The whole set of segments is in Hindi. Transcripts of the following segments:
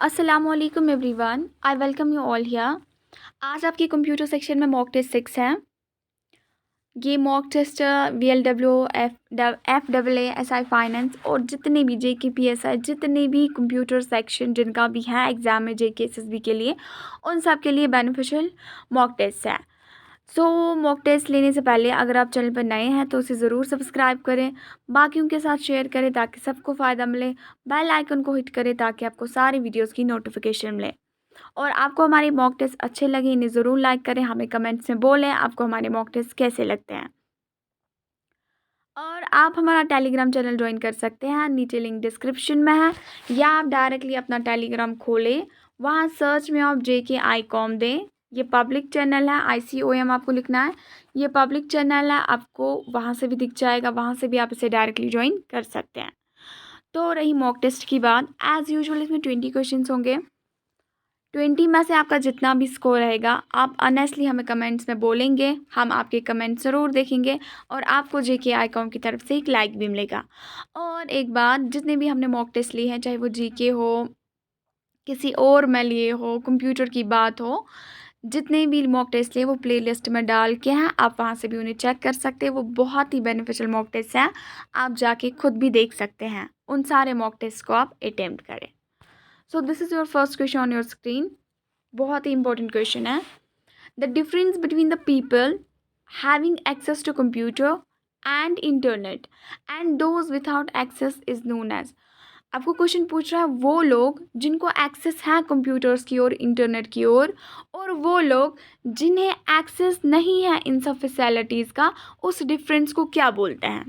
अस्सलामुअलैकुम everyone, I welcome you all here. आज आपके कंप्यूटर सेक्शन में मॉक टेस्ट 6 है। ये mock test VLW, FAA, finance और जितने भी JKPSI, जितने भी कंप्यूटर सेक्शन जिनका भी है एग्ज़ाम में JK SSB के लिए, उन सब के लिए बेनिफिशियल मॉक टेस्ट है। सो मॉक टेस्ट लेने से पहले अगर आप चैनल पर नए हैं तो उसे ज़रूर सब्सक्राइब करें, बाकियों के साथ शेयर करें ताकि सबको फ़ायदा मिले। बेल आइकन को हिट करें ताकि आपको सारी वीडियोस की नोटिफिकेशन मिले। और आपको हमारे मॉक टेस्ट अच्छे लगे इन्हें ज़रूर लाइक करें, हमें कमेंट्स में बोलें आपको हमारे मॉक टेस्ट कैसे लगते हैं। और आप हमारा टेलीग्राम चैनल ज्वाइन कर सकते हैं, नीचे लिंक डिस्क्रिप्शन में है, या आप डायरेक्टली अपना टेलीग्राम खोलें, वहाँ सर्च में आप JKI.com दें। ये पब्लिक चैनल है, ICOM आपको लिखना है। ये पब्लिक चैनल है, आपको वहाँ से भी दिख जाएगा, वहाँ से भी आप इसे डायरेक्टली ज्वाइन कर सकते हैं। तो रही मॉक टेस्ट की बात, एज़ यूजुअल इसमें 20 क्वेश्चन होंगे। 20 में से आपका जितना भी स्कोर रहेगा आप ऑनेस्टली हमें कमेंट्स में बोलेंगे, हम आपके कमेंट ज़रूर देखेंगे और आपको JKI.com की तरफ से एक लाइक भी मिलेगा। और एक बात, जितने भी हमने मॉक टेस्ट लिए हैं, चाहे वो GK हो, किसी और में लिए हो, कंप्यूटर की बात हो, जितने भी मॉक टेस्ट लिए वो प्लेलिस्ट में डाल के हैं, आप वहाँ से भी उन्हें चेक कर सकते हैं। वो बहुत ही बेनिफिशियल मॉक टेस्ट हैं, आप जाके खुद भी देख सकते हैं। उन सारे मॉक टेस्ट को आप अटेम्प्ट करें। So this is your first question on your screen. बहुत ही इंपॉर्टेंट क्वेश्चन है। The difference between the people having access to computer and internet and those without access is known as. आपको क्वेश्चन पूछ रहा है वो लोग जिनको एक्सेस है कंप्यूटर्स की ओर, इंटरनेट की ओर, और वो लोग जिन्हें एक्सेस नहीं है इन सब फैसिलिटीज़ का, उस डिफरेंस को क्या बोलते हैं?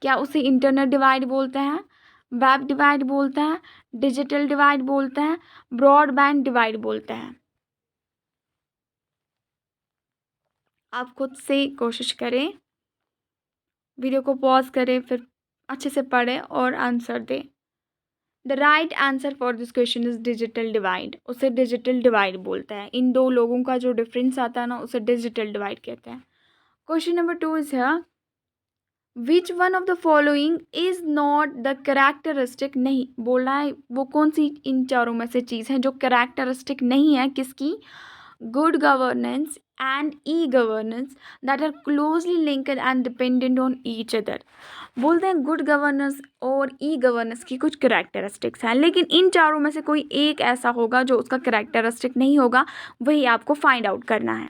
क्या उसे इंटरनेट डिवाइड बोलते हैं, वेब डिवाइड बोलते हैं, डिजिटल डिवाइड बोलते हैं, ब्रॉडबैंड डिवाइड बोलते हैं? आप खुद से कोशिश करें, वीडियो को पॉज करें, फिर अच्छे से पढ़ें और आंसर दें। The right answer for this question is digital divide. उसे डिजिटल डिवाइड बोलते हैं। इन दो लोगों का जो डिफरेंस आता है ना, उसे डिजिटल डिवाइड कहते हैं। Question number 2 is here, which one of the following is not the characteristic. नहीं बोल रहा है वो कौन सी इन चारों में से चीज़ है जो करेक्टरिस्टिक नहीं है किसकी? Good governance and e governance that are closely linked and dependent on each other. बोलते हैं गुड गवर्नेंस और ई गवर्नेंस की कुछ करेक्टरिस्टिक्स हैं, लेकिन इन चारों में से कोई एक ऐसा होगा जो उसका करेक्टरिस्टिक नहीं होगा, वही आपको फाइंड आउट करना है।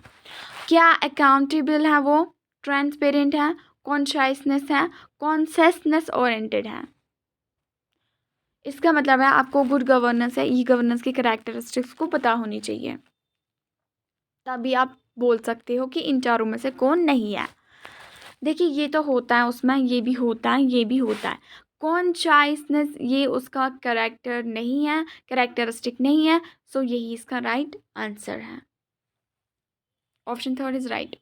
क्या अकाउंटेबल है वो, ट्रांसपेरेंट है, कॉन्शियसनेस है, कॉन्सेसनेस ओरिएंटेड है? इसका मतलब है आपको गुड गवर्नेंस या ई गवर्नेंस की करेक्टरिस्टिक्स को पता होनी चाहिए, तभी आप बोल सकते हो कि इन चारों में से कौन नहीं है। देखिए ये तो होता है उसमें, ये भी होता है, ये भी होता है। कॉन्शियसनेस ये उसका करेक्टर नहीं है, करेक्टरिस्टिक नहीं है, सो यही इसका राइट आंसर है। Option third is right.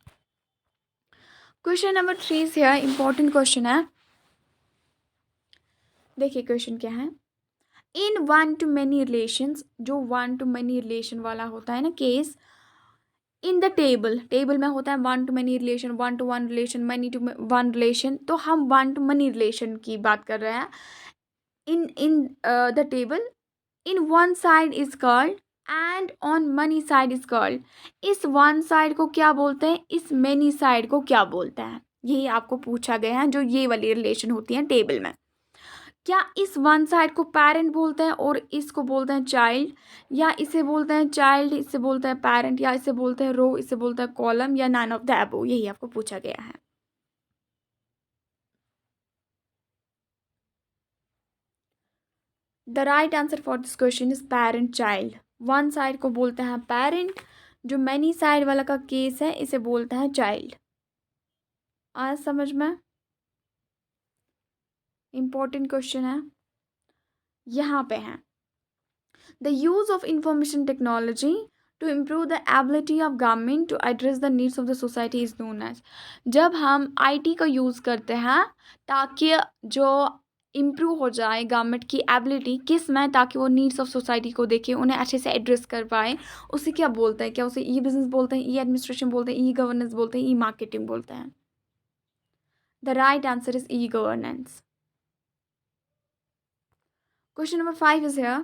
Question number 3 से है, इंपॉर्टेंट क्वेश्चन है। देखिए क्वेश्चन क्या है। In one to many relations, जो वन टू मैनी रिलेशन वाला होता है ना case, in the table, table में होता है one to many relation, one to one relation, many to one relation, तो हम वन टू मनी रिलेशन की बात कर रहे हैं। इन the table, in one side is called and on money side is called. इस वन साइड को क्या बोलते हैं, इस मैनी साइड को क्या बोलते हैं? यही आपको पूछा गया है, जो ये वाली रिलेशन होती है टेबल में। क्या इस वन साइड को पेरेंट बोलते हैं और इसको बोलते हैं चाइल्ड, या इसे बोलते हैं चाइल्ड, इसे बोलते हैं पेरेंट, या इसे बोलते हैं रो, इसे बोलते हैं कॉलम, या नन ऑफ द अबव? यही आपको पूछा गया है। The right answer for this question is parent child. One side को बोलते हैं पेरेंट, जो मैनी साइड वाला का केस है इसे बोलते हैं चाइल्ड। आज समझ में? इंपॉर्टेंट क्वेश्चन है, यहाँ पे है। The use of information technology to improve the ability of government to address the needs of the society is known as. जब हम IT का यूज़ करते हैं ताकि जो इम्प्रूव हो जाए गवर्नमेंट की एबिलिटी किस में, ताकि वो नीड्स ऑफ सोसाइटी को देखे, उन्हें अच्छे से एड्रेस कर पाए, उसे क्या बोलते हैं? क्या उसे ई बिजनेस बोलते हैं, ई एडमिनिस्ट्रेशन बोलते हैं, ई गवर्नेंस बोलते हैं, ई मार्केटिंग बोलते हैं? The right answer is e governance. Question number 5 is here,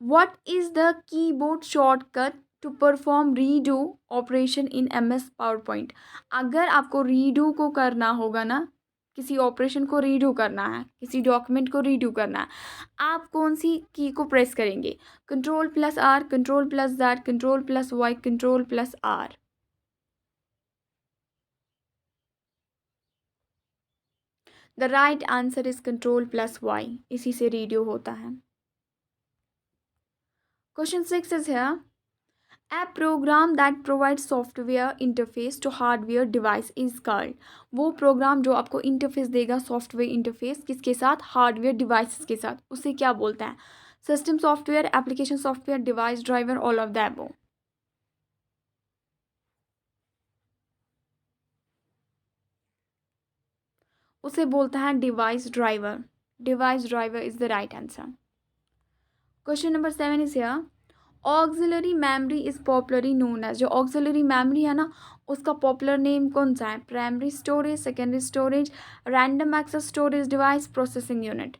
what is the keyboard shortcut to perform redo operation in MS PowerPoint? अगर आपको रीडू को करना होगा ना, किसी ऑपरेशन को रीडू करना है, किसी डॉक्यूमेंट को रीडू करना है, आप कौन सी की को प्रेस करेंगे? Ctrl+R, Ctrl+Z, Ctrl+Y, Ctrl+R। The right answer is Ctrl+Y। इसी से रीडू होता है। Question 6 is here. A program that provides software interface to hardware device is called। वो प्रोग्राम जो आपको इंटरफेस देगा, सॉफ्टवेयर इंटरफेस किसके साथ? हार्डवेयर डिवाइसेस के साथ, उसे क्या बोलते हैं? System software, application software, device driver, all of the above. उसे बोलता है device driver. Device driver is the right answer. Question number 7 is here. Auxiliary memory is popularly known as. जो ऑक्सिलरी मेमोरी है ना, उसका पॉपुलर नेम कौन सा है? Primary storage, secondary storage, random access storage device, processing unit.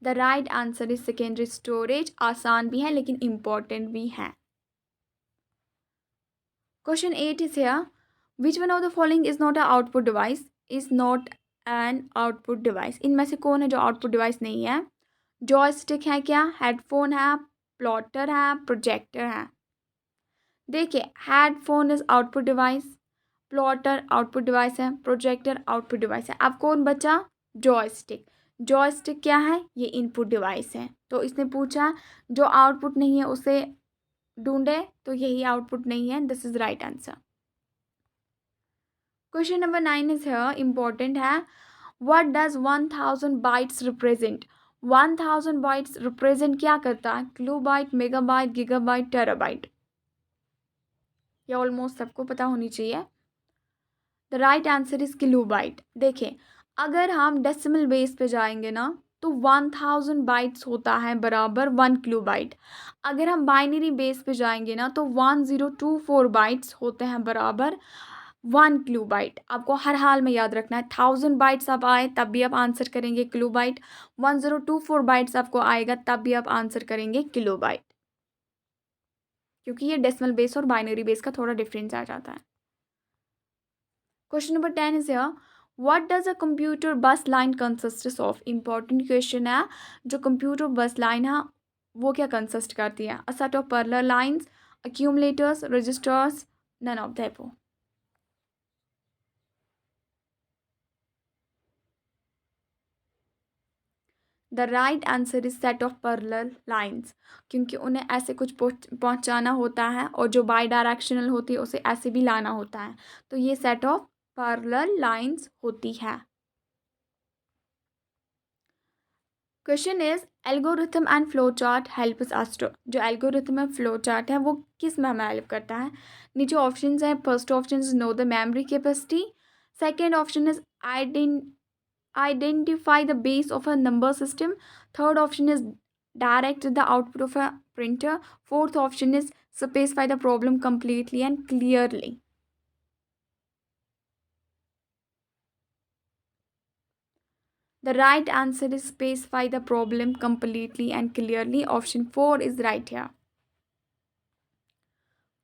The right answer is secondary storage. आसान भी है लेकिन इंपॉर्टेंट भी है। Question 8 is here. Which one of the following is not a output device? Is not an output device. इनमें से कौन है जो आउटपुट डिवाइस नहीं है? जॉयस्टिक है क्या? हेडफोन है? प्लॉटर है? प्रोजेक्टर है? देखिए, headphone is output device, plotter output device है, प्रोजेक्टर आउटपुट डिवाइस है। अब कौन बचा? जॉयस्टिक। जॉयस्टिक क्या है? ये इनपुट डिवाइस है। तो इसने पूछा जो आउटपुट नहीं है उसे ढूंढे, तो यही आउटपुट नहीं है। This is right answer. Question number 9 is here, important है। What does 1000 bytes represent? 1000 bytes represent क्या करता है? Kilobyte, megabyte, gigabyte, terabyte. ये ऑलमोस्ट सबको पता होनी चाहिए। The right answer is kilobyte. देखिए, अगर हम डेसिमल बेस पे जाएंगे ना, तो 1000 बाइट्स होता है बराबर 1 किलोबाइट। अगर हम बाइनरी बेस पे जाएंगे ना, तो 1024 बाइट्स होते हैं बराबर 1 किलोबाइट। आपको हर हाल में याद रखना है। 1000 बाइट्स आप आए तब भी आप आंसर करेंगे किलोबाइट, 1024 बाइट्स आपको आएगा तब भी आप आंसर करेंगे किलोबाइट, क्योंकि ये डेसिमल बेस और बाइनरी बेस का थोड़ा डिफरेंस आ जाता है। Question number 10 is here. What does a computer bus line consist of? Important question है। जो कंप्यूटर बस लाइन है वो क्या कंसिस्ट करती है? A set of parallel lines, accumulators, registers, none of the above। The right answer is set of parallel lines, क्योंकि उन्हें ऐसे कुछ पहुंचाना होता है और जो बाई डायरेक्शनल होती है उसे ऐसे भी लाना होता है, तो ये सेट ऑफ पैरेलल लाइंस होती है। Question is algorithm and flow chart helps us to. जो एल्गोरिथम है, फ्लो चार्ट है, वो किस में हमें हेल्प करता है? नीचे ऑप्शन है। First option is know the memory capacity, second option is identify the base of a number system, third option is direct the output of a printer, fourth option is specify the problem completely and clearly। The right answer is specify the problem completely and clearly, option 4 is right here।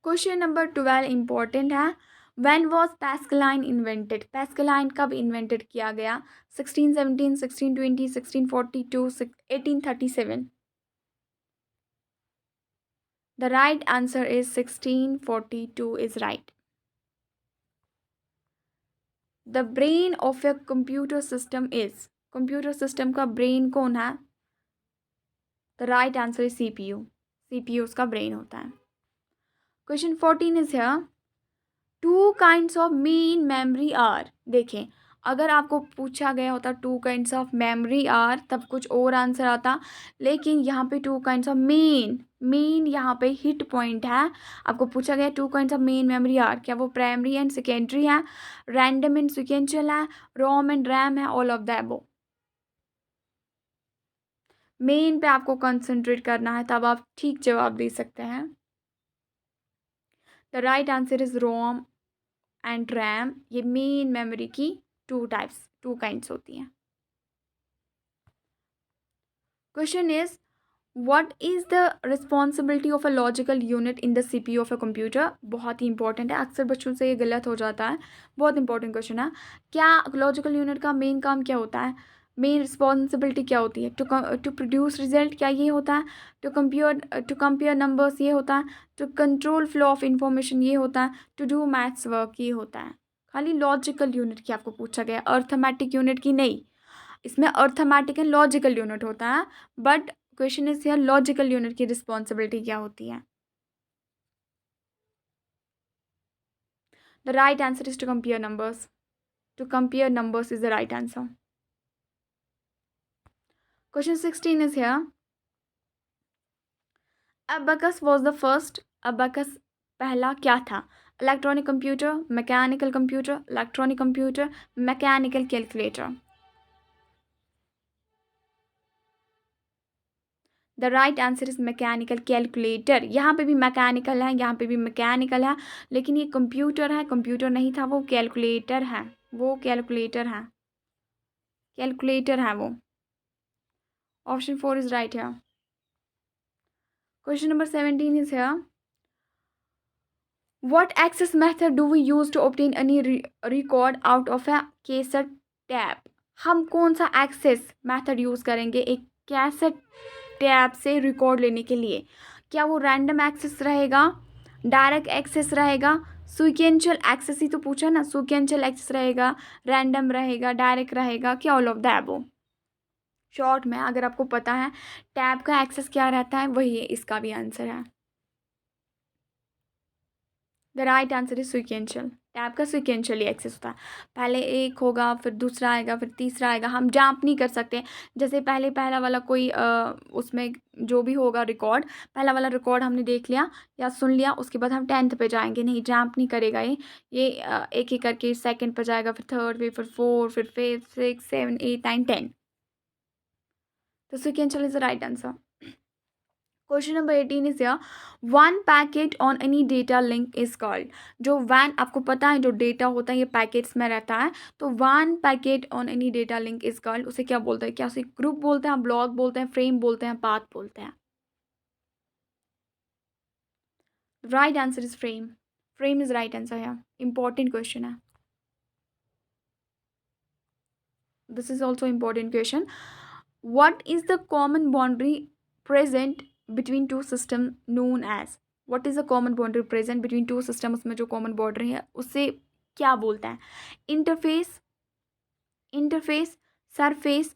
Question number 12 important है। When was Pascaline invented? Pascaline कब इन्वेंटेड किया गया? 1617, 1620, 1642, 1837। The right answer is 1642 is right। The brain of a computer system is। Computer system का ब्रेन कौन है? The right answer is CPU। CPU उसका ब्रेन होता है। Question 14 is here. Two kinds of main memory are. देखें, अगर आपको पूछा गया होता two kinds of memory are तब कुछ और आंसर आता, लेकिन यहाँ पे टू काइंड्स ऑफ मेन यहाँ पे हिट पॉइंट है। आपको पूछा गया two kinds of main memory are, क्या वो प्राइमरी एंड सेकेंडरी है, रैंडम एंड सिक्वेंशियल है, रोम एंड रैम है, all of the above. Main पे आपको कंसंट्रेट करना है, तब आप ठीक जवाब दे सकते हैं। The right answer is ROM and RAM. ये मेन मेमोरी की टू काइंड्स होती हैं। Question is what is the responsibility of a logical unit in the CPU of a computer. बहुत ही इंपॉर्टेंट है, अक्सर बच्चों से ये गलत हो जाता है, बहुत इंपॉर्टेंट क्वेश्चन है। क्या लॉजिकल यूनिट का मेन काम क्या होता है, मेन रिस्पॉन्सिबिलिटी क्या होती है? टू प्रोड्यूस रिजल्ट, क्या ये होता है? टू कंपेयर नंबर्स, ये होता है? To control flow of information, ये होता है? टू डू मैथ्स वर्क, ये होता है? खाली लॉजिकल यूनिट की आपको पूछा गया, अर्थमेटिक यूनिट की नहीं। इसमें अर्थमेटिक एंड लॉजिकल यूनिट होता है, but question is here logical unit की रिस्पॉन्सिबिलिटी क्या होती है? The right answer is to compare numbers. To compare numbers is the right answer. Question 16 is here, abacus was the first. Abacus पहला क्या था? Electronic computer, mechanical computer, electronic computer, mechanical calculator. The right answer is mechanical calculator. यहाँ पे भी मैकेनिकल है, यहाँ पे भी मैकेनिकल है, लेकिन ये कंप्यूटर है, कंप्यूटर नहीं था, वो कैलकुलेटर है, वो कैलकुलेटर है, कैलकुलेटर है वो। ऑप्शन 4 इज राइट है। Question number 17 is here, what access method do we use to obtain any record out of a cassette tape? हम कौन सा एक्सेस मेथड यूज़ करेंगे एक कैसेट टैप से रिकॉर्ड लेने के लिए? क्या वो रैंडम एक्सेस रहेगा, डायरेक्ट एक्सेस रहेगा, सीक्वेंशियल एक्सेस ही तो पूछा ना, सीक्वेंशियल एक्सेस रहेगा, रैंडम रहेगा, डायरेक्ट रहेगा, क्या all of the above? Short में अगर आपको पता है टैब का एक्सेस क्या रहता है, वही इसका भी आंसर है। The right answer is sequential. Tab का सीक्वेंशियली एक्सेस होता है, पहले एक होगा, फिर दूसरा आएगा, फिर तीसरा आएगा। हम जंप नहीं कर सकते, जैसे पहला वाला कोई उसमें जो भी होगा रिकॉर्ड, पहला वाला रिकॉर्ड हमने देख लिया या सुन लिया, उसके बाद हम 10th पे जाएंगे, नहीं जंप नहीं करेगा ये एक एक करके सेकंड पर जाएगा, फिर थर्ड पे, फिर फोर्थ, फिर फिफ्थ, 6, 7, 8, 9, 10। तो sequential is the right answer. Question number 18 is here, one packet on any data link is called. जो वन, आपको पता है जो डेटा होता है ये पैकेट्स में रहता है, तो one packet on any data link is called, उसे क्या बोलते हैं? क्या उसे ग्रुप बोलते हैं, ब्लॉक बोलते हैं, फ्रेम बोलते हैं, पाथ बोलते हैं? Right answer is frame. Frame is right answer है, इंपॉर्टेंट क्वेश्चन है। This is also important question. what is the common boundary present between two system known as? what is the common boundary present between two systems? उसमें जो common boundary है उसे क्या बोलते हैं? Interface, interface, surface,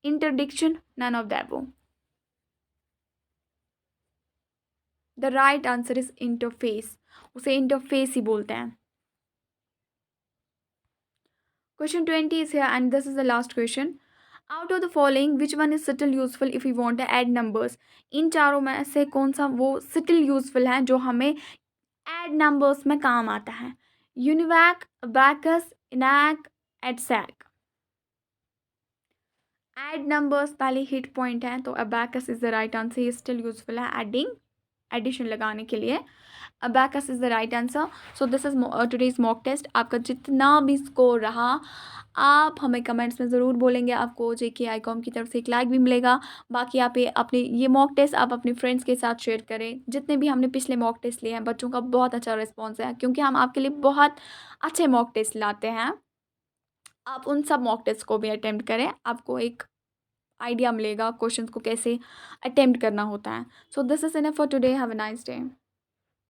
interdiction, none of the above. The right answer is interface, उसे इंटरफेस ही बोलते हैं। Question 20 is here and this is the last question. Out of the following, which one is still useful if we want to add numbers? इन चारों में से कौन सा वो still useful है जो हमें add numbers में काम आता है? UNIVAC, abacus, ENAC, EDSAC। add numbers पहले hit point है, तो abacus is the right answer, ये still useful है adding, addition लगाने के लिए। abacus is the right answer. So this is today's mock test. आपका जितना भी स्कोर रहा आप हमें कमेंट्स में ज़रूर बोलेंगे, आपको जेके आईकॉम की तरफ से एक लाइक भी मिलेगा। बाकी आप ये अपने ये मॉक टेस्ट आप अपने फ्रेंड्स के साथ शेयर करें। जितने भी हमने पिछले मॉक टेस्ट लिए हैं बच्चों का बहुत अच्छा रिस्पॉन्स है, क्योंकि हम आपके लिए बहुत अच्छे मॉक टेस्ट लाते हैं। आप उन सब मॉक टेस्ट को भी अटेम्प्ट करें, आपको एक आइडिया मिलेगा क्वेश्चंस को कैसे अटेम्प्ट करना होता है। सो this is enough for today, have a nice day.